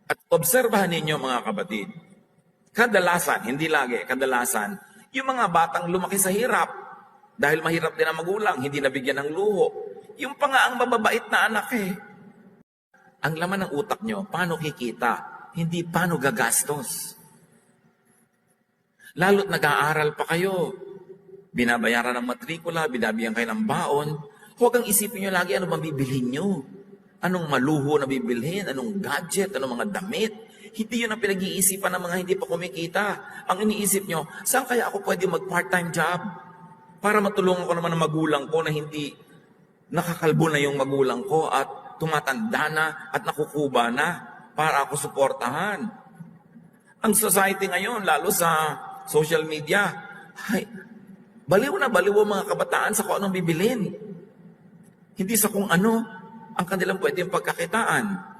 At obserbahan ninyo mga kapatid, kadalasan, hindi lagi, kadalasan, yung mga batang lumaki sa hirap, dahil mahirap din ang magulang, hindi nabigyan ng luho, yung pa nga ang mababait na anak eh. Ang laman ng utak nyo, paano kikita, hindi paano gagastos. Lalo't nag-aaral pa kayo, binabayaran ng matrikula, binabiyan kayo ng baon, huwag kang isipin nyo lagi ano bang bibilhin nyo. Anong maluho na bibilhin, anong gadget, anong mga damit. Hindi yun ang pinag-iisipan ng mga hindi pa kumikita. Ang iniisip nyo, saan kaya ako pwede mag-part-time job? Para matulungan ko naman ang magulang ko na hindi nakakalbo na yung magulang ko at tumatanda na at nakukuba na para ako suportahan. Ang society ngayon, lalo sa social media, ay, baliw na baliw ang mga kabataan sa kung anong bibilin. Hindi sa kung ano ang kanilang pwedeng pagkakitaan.